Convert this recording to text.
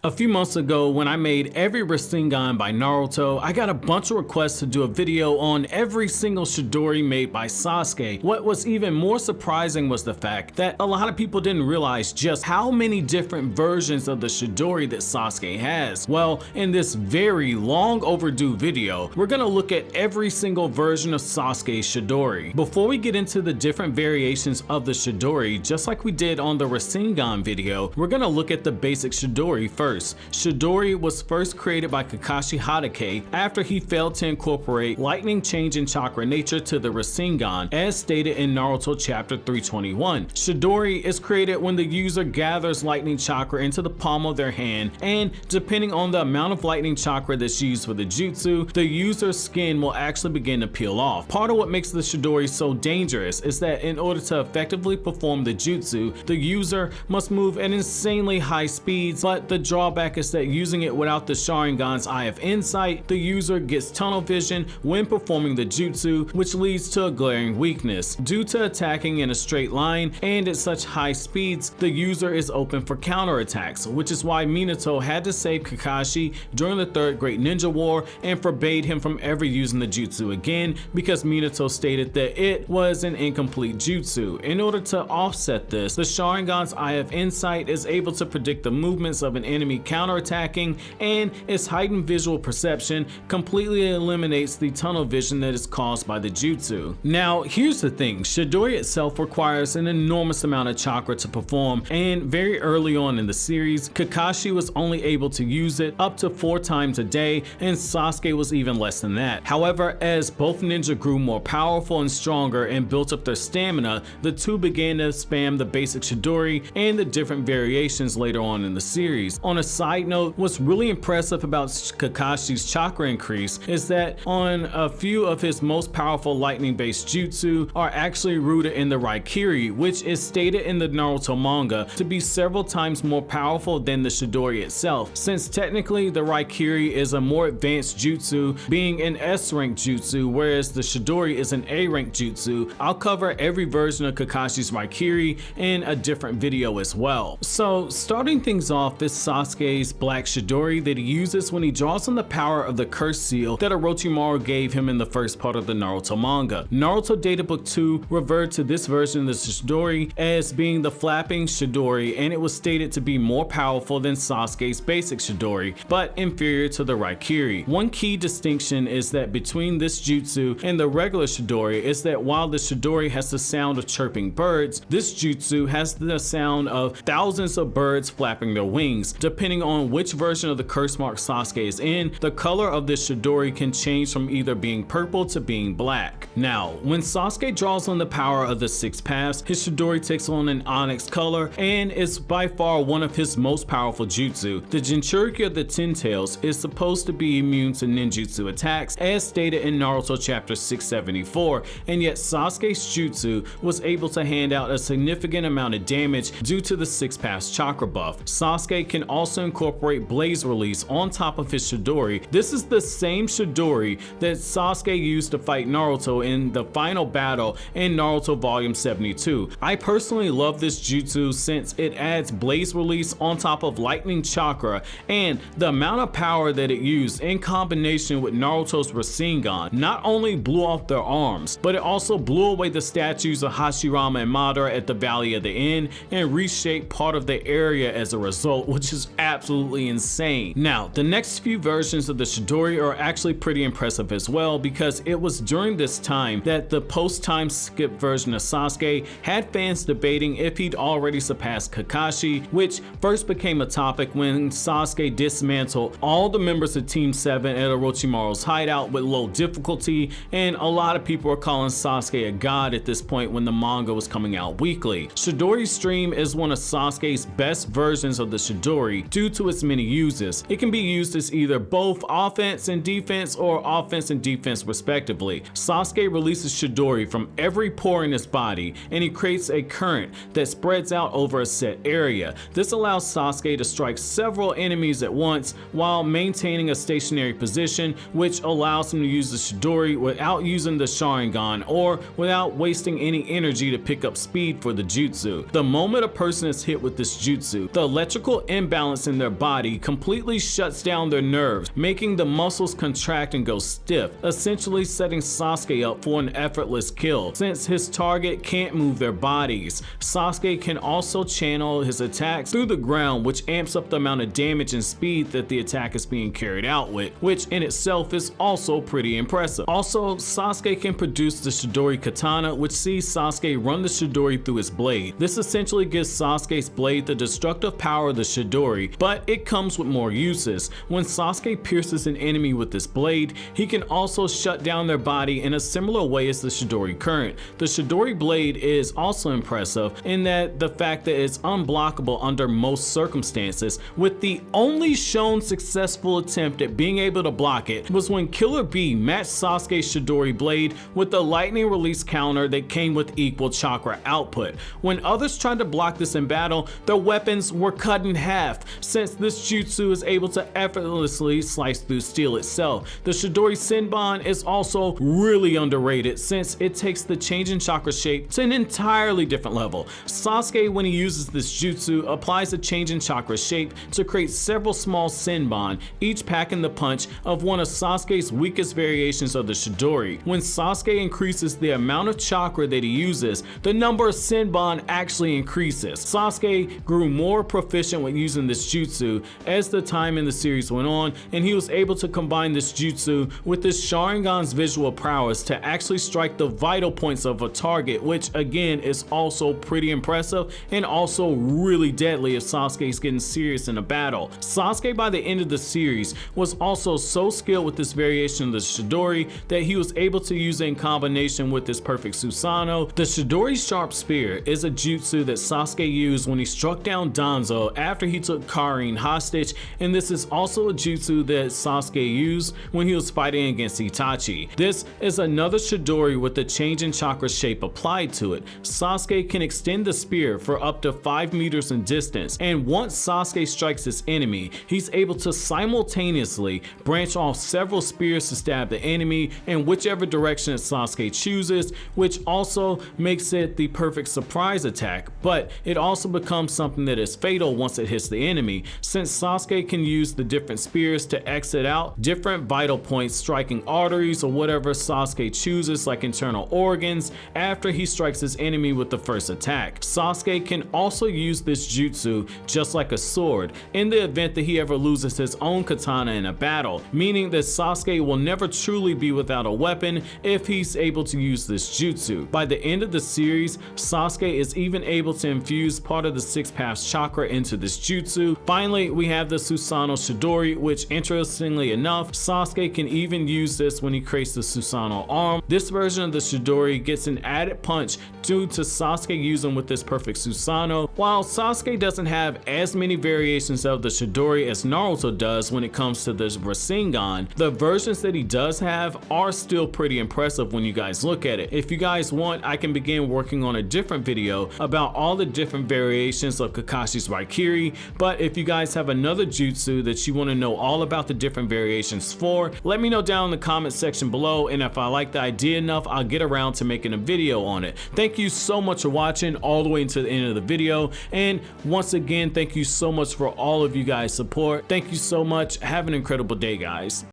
A few months ago when I made every Rasengan by Naruto, I got a bunch of requests to do a video on every single Chidori made by Sasuke. What was even more surprising was the fact that a lot of people didn't realize just how many different versions of the Chidori that Sasuke has. Well, in this very long overdue video, we're gonna look at every single version of Sasuke's Chidori. Before we get into the different variations of the Chidori, just like we did on the Rasengan video, we're gonna look at the basic Chidori first. Chidori was first created by Kakashi Hatake after he failed to incorporate lightning change in chakra nature to the Rasengan, as stated in Naruto chapter 321. Chidori is created when the user gathers lightning chakra into the palm of their hand, and depending on the amount of lightning chakra that's used for the jutsu, the user's skin will actually begin to peel off. Part of what makes the Chidori so dangerous is that in order to effectively perform the jutsu, the user must move at insanely high speeds, but the drawback is that using it without the Sharingan's Eye of Insight, the user gets tunnel vision when performing the jutsu, which leads to a glaring weakness. Due to attacking in a straight line and at such high speeds, the user is open for counterattacks, which is why Minato had to save Kakashi during the Third Great Ninja War and forbade him from ever using the jutsu again because Minato stated that it was an incomplete jutsu. In order to offset this, the Sharingan's Eye of Insight is able to predict the movements of an enemy counterattacking, and its heightened visual perception completely eliminates the tunnel vision that is caused by the jutsu. Now, here's the thing, Chidori itself requires an enormous amount of chakra to perform, and very early on in the series, Kakashi was only able to use it up to 4 times a day, and Sasuke was even less than that. However, as both ninja grew more powerful and stronger and built up their stamina, the two began to spam the basic Chidori and the different variations later on in the series. On a side note, what's really impressive about Kakashi's chakra increase is that on a few of his most powerful lightning-based jutsu are actually rooted in the Raikiri, which is stated in the Naruto manga to be several times more powerful than the Chidori itself, since technically the Raikiri is a more advanced jutsu, being an S-rank jutsu, whereas the Chidori is an A-rank jutsu. I'll cover every version of Kakashi's Raikiri in a different video as well. So starting things off is Sasuke's Black Chidori that he uses when he draws on the power of the curse seal that Orochimaru gave him in the first part of the Naruto manga. Naruto Databook 2 referred to this version of the Chidori as being the flapping Chidori, and it was stated to be more powerful than Sasuke's basic Chidori, but inferior to the Raikiri. One key distinction is that between this jutsu and the regular Chidori is that while the Chidori has the sound of chirping birds, this jutsu has the sound of thousands of birds flapping their wings. Depending on which version of the curse mark Sasuke is in, the color of this Chidori can change from either being purple to being black. Now, when Sasuke draws on the power of the Six Paths, his Chidori takes on an onyx color and is by far one of his most powerful jutsu. The Jinchuriki of the Ten Tails is supposed to be immune to ninjutsu attacks, as stated in Naruto chapter 674, and yet Sasuke's jutsu was able to hand out a significant amount of damage due to the Six Paths chakra buff. Sasuke can also incorporate Blaze Release on top of his Chidori. This is the same Chidori that Sasuke used to fight Naruto in the final battle in Naruto Volume 72. I personally love this jutsu since it adds Blaze Release on top of Lightning Chakra, and the amount of power that it used in combination with Naruto's Rasengan not only blew off their arms, but it also blew away the statues of Hashirama and Madara at the Valley of the End and reshaped part of the area as a result, which is absolutely insane. Now, the next few versions of the Chidori are actually pretty impressive as well, because it was during this time that the post-time skip version of Sasuke had fans debating if he'd already surpassed Kakashi, which first became a topic when Sasuke dismantled all the members of Team 7 at Orochimaru's hideout with low difficulty, and a lot of people were calling Sasuke a god at this point when the manga was coming out weekly. Chidori Stream is one of Sasuke's best versions of the Chidori due to its many uses. It can be used as either both offense and defense, or offense and defense respectively. Sasuke releases Chidori from every pore in his body, and he creates a current that spreads out over a set area. This allows Sasuke to strike several enemies at once while maintaining a stationary position, which allows him to use the Chidori without using the Sharingan or without wasting any energy to pick up speed for the jutsu. The moment a person is hit with this jutsu, the electrical imbalance balance in their body completely shuts down their nerves, making the muscles contract and go stiff, essentially setting Sasuke up for an effortless kill. Since his target can't move their bodies, Sasuke can also channel his attacks through the ground, which amps up the amount of damage and speed that the attack is being carried out with, which in itself is also pretty impressive. Also, Sasuke can produce the Chidori Katana, which sees Sasuke run the Chidori through his blade. This essentially gives Sasuke's blade the destructive power of the Chidori, but it comes with more uses. When Sasuke pierces an enemy with this blade, he can also shut down their body in a similar way as the Chidori current. The Chidori blade is also impressive in that the fact that it's unblockable under most circumstances, with the only shown successful attempt at being able to block it was when Killer Bee matched Sasuke's Chidori blade with the lightning release counter that came with equal chakra output. When others tried to block this in battle, their weapons were cut in half, since this jutsu is able to effortlessly slice through steel itself. The Chidori Senbon is also really underrated since it takes the change in chakra shape to an entirely different level. Sasuke, when he uses this jutsu, applies a change in chakra shape to create several small Senbon, each packing the punch of one of Sasuke's weakest variations of the Chidori. When Sasuke increases the amount of chakra that he uses, the number of Senbon actually increases. Sasuke grew more proficient with using this jutsu as the time in the series went on, and he was able to combine this jutsu with his Sharingan's visual prowess to actually strike the vital points of a target, which again is also pretty impressive and also really deadly if Sasuke's getting serious in a battle. Sasuke, by the end of the series, was also so skilled with this variation of the Chidori that he was able to use it in combination with his perfect Susanoo. The Chidori Sharp Spear is a jutsu that Sasuke used when he struck down Danzo after he took Karin hostage, and this is also a jutsu that Sasuke used when he was fighting against Itachi. This is another Chidori with the change in chakra shape applied to it. Sasuke can extend the spear for up to 5 meters in distance, and once Sasuke strikes his enemy, he's able to simultaneously branch off several spears to stab the enemy in whichever direction Sasuke chooses, which also makes it the perfect surprise attack, but it also becomes something that is fatal once it hits the enemy, since Sasuke can use the different spears to exit out different vital points, striking arteries or whatever Sasuke chooses, like internal organs, after he strikes his enemy with the first attack. Sasuke can also use this jutsu just like a sword in the event that he ever loses his own katana in a battle, meaning that Sasuke will never truly be without a weapon if he's able to use this jutsu. By the end of the series, Sasuke is even able to infuse part of the Six Paths chakra into this jutsu. Finally, we have the Susanoo Chidori, which interestingly enough, Sasuke can even use this when he creates the Susanoo arm. This version of the Chidori gets an added punch due to Sasuke using with this perfect Susanoo. While Sasuke doesn't have as many variations of the Chidori as Naruto does when it comes to the Rasengan, the versions that he does have are still pretty impressive when you guys look at it. If you guys want, I can begin working on a different video about all the different variations of Kakashi's Raikiri, but if you guys have another jutsu that you want to know all about the different variations for, let me know down in the comment section below, and if I like the idea enough, I'll get around to making a video on it. Thank you so much for watching all the way into the end of the video, and once again, thank you so much for all of you guys' support. Thank you so much. Have an incredible day, guys.